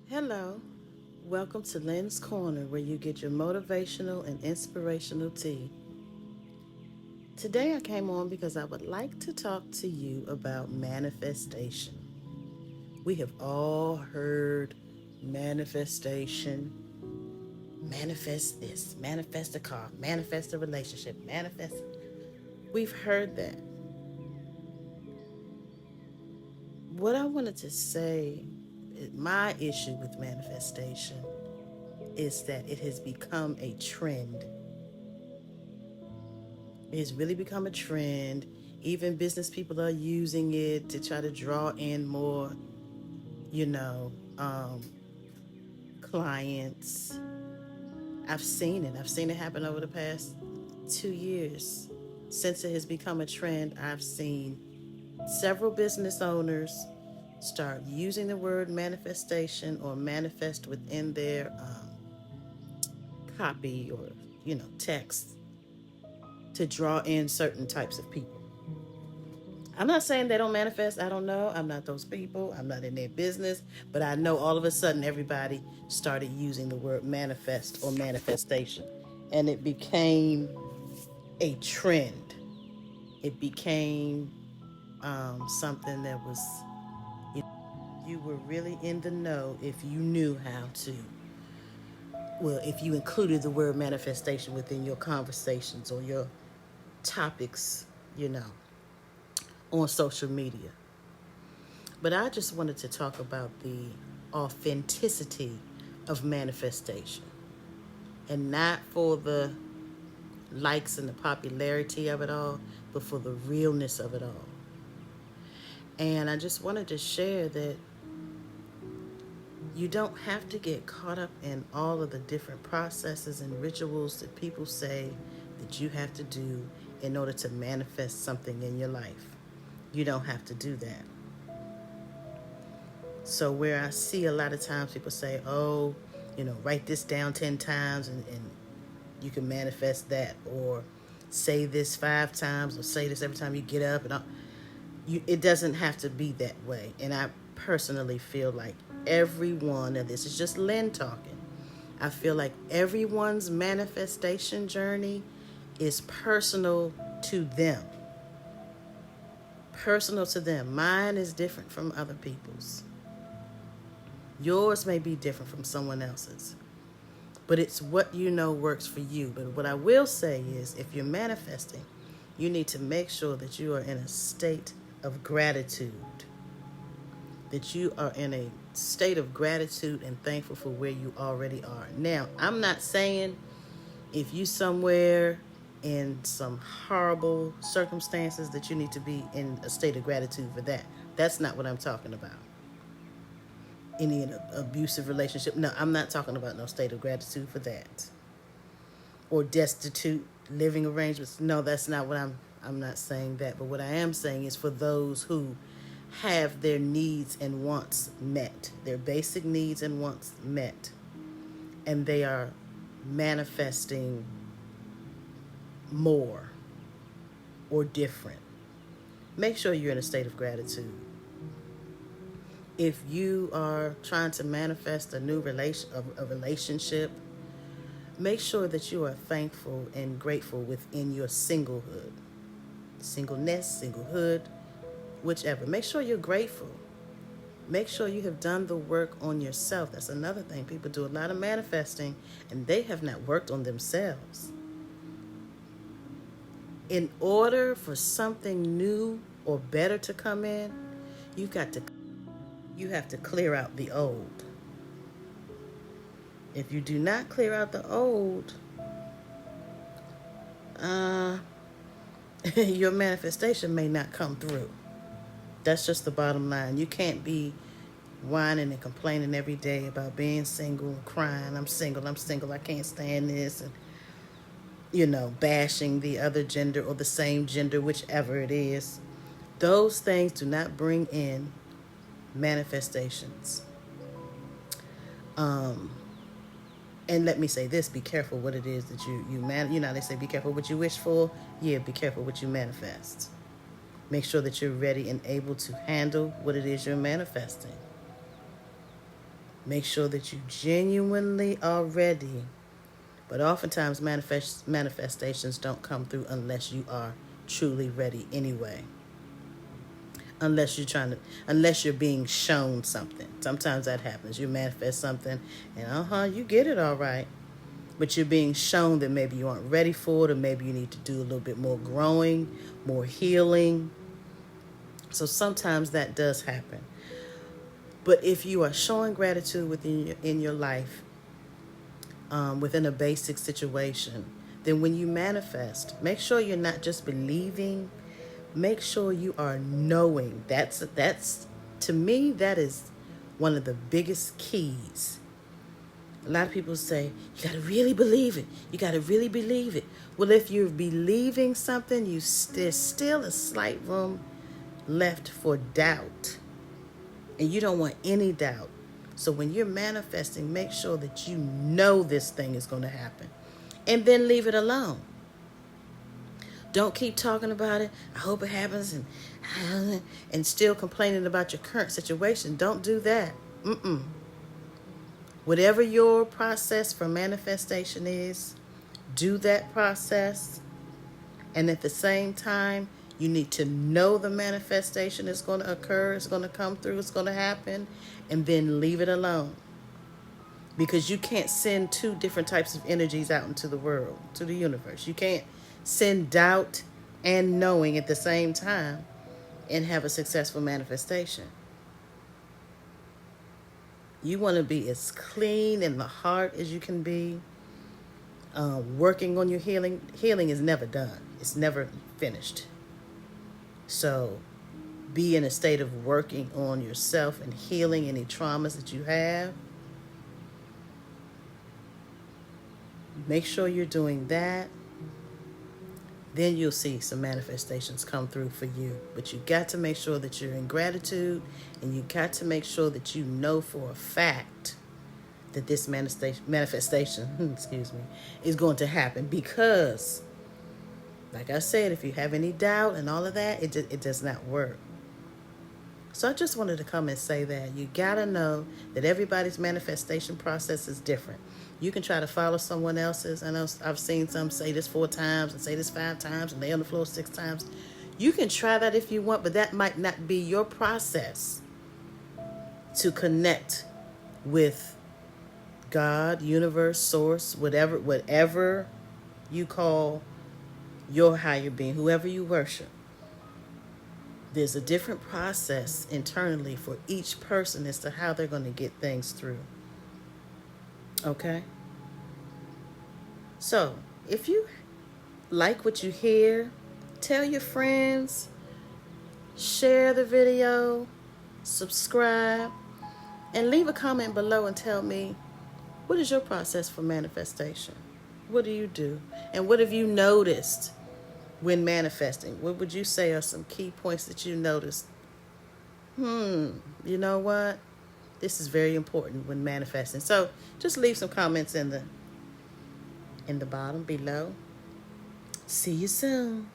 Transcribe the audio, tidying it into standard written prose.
Hello, welcome to Lynn's Corner, where you get your motivational and inspirational tea. Today I came on because I would like to talk to you about manifestation. We have all heard manifestation, manifest this, manifest a car, manifest a relationship, manifest. We've heard that. What I wanted to say, my issue with manifestation is that it has become a trend. It's really become a trend. Even business people are using it to try to draw in more, you know, um, clients. I've seen it. I've seen it happen over the past 2 years. Since it has become a trend, I've seen several business owners start using the word manifestation or manifest within their copy or, text to draw in certain types of people. I'm not saying they don't manifest. I don't know. I'm not those people. I'm not in their business. But I know all of a sudden everybody started using the word manifest or manifestation. And it became a trend. It became something that was, you were really in the know if you knew how to. Well, if you included the word manifestation within your conversations or your topics, you know, on social media. But I just wanted to talk about the authenticity of manifestation and not for the likes and the popularity of it all, but for the realness of it all. And I just wanted to share that you don't have to get caught up in all of the different processes and rituals that people say that you have to do in order to manifest something in your life. You don't have to do that. So where I see a lot of times people say, oh, write this down 10 times and you can manifest that, or say this 5 times, or say this every time you get up. It doesn't have to be that way. And I personally feel like everyone, and this is just Lynn talking, I feel like everyone's manifestation journey is personal to them. Personal to them. Mine is different from other people's. Yours may be different from someone else's, but it's what you know works for you. But what I will say is, if you're manifesting, you need to make sure that you are in a state of gratitude, that you are in a state of gratitude and thankful for where you already are. Now, I'm not saying if you somewhere in some horrible circumstances that you need to be in a state of gratitude for that. That's not what I'm talking about. Any abusive relationship. No, I'm not talking about no state of gratitude for that. Or destitute living arrangements. No, that's not what I'm not saying that. But what I am saying is for those who have their needs and wants met, their basic needs and wants met, and they are manifesting more or different. Make sure you're in a state of gratitude. If you are trying to manifest a new relationship, make sure that you are thankful and grateful within your singlehood. Singleness, singlehood, whichever. Make sure you're grateful. Make sure you have done the work on yourself. That's another thing. People do a lot of manifesting and they have not worked on themselves. In order for something new or better to come in, you have to clear out the old. If you do not clear out the old, your manifestation may not come through. That's just the bottom line. You can't be whining and complaining every day about being single and crying, I'm single, I can't stand this, and bashing the other gender or the same gender, whichever it is. Those things do not bring in manifestations. And let me say this, be careful what it is that they say be careful what you wish for. Yeah, be careful what you manifest. Make sure that you're ready and able to handle what it is you're manifesting. Make sure that you genuinely are ready. But oftentimes manifestations don't come through unless you are truly ready anyway. Unless you're being shown something. Sometimes that happens. You manifest something and you get it all right. But you're being shown that maybe you aren't ready for it, or maybe you need to do a little bit more growing, more healing. So sometimes that does happen. But if you are showing gratitude in your life, within a basic situation, then when you manifest, make sure you're not just believing. Make sure you are knowing. That's to me, that is one of the biggest keys. A lot of people say, you got to really believe it. You got to really believe it. Well, if you're believing something, there's still a slight room left for doubt. And you don't want any doubt. So when you're manifesting, make sure that you know this thing is going to happen. And then leave it alone. Don't keep talking about it. I hope it happens. And still complaining about your current situation. Don't do that. Whatever your process for manifestation is, do that process. And at the same time, you need to know the manifestation is going to occur, it's going to come through, it's going to happen, and then leave it alone. Because you can't send two different types of energies out into the world, to the universe. You can't send doubt and knowing at the same time and have a successful manifestation. You want to be as clean in the heart as you can be. Working on your healing. Healing is never done. It's never finished. So be in a state of working on yourself and healing any traumas that you have. Make sure you're doing that. Then you'll see some manifestations come through for you. But you got to make sure that you're in gratitude, and you got to make sure that you know for a fact that this manifestation is going to happen. Because, like I said, if you have any doubt and all of that, it does not work. So I just wanted to come and say that. You got to know that everybody's manifestation process is different. You can try to follow someone else's. I know I've seen some say this 4 times and say this 5 times and lay on the floor 6 times. You can try that if you want, but that might not be your process to connect with God, universe, source, whatever you call your higher being, whoever you worship. There's a different process internally for each person as to how they're going to get things through. Okay? So, if you like what you hear, tell your friends, share the video, subscribe, and leave a comment below and tell me, what is your process for manifestation? What do you do? And what have you noticed when manifesting? What would you say are some key points that you noticed? You know what? This is very important when manifesting. So just leave some comments in the bottom below. See you soon.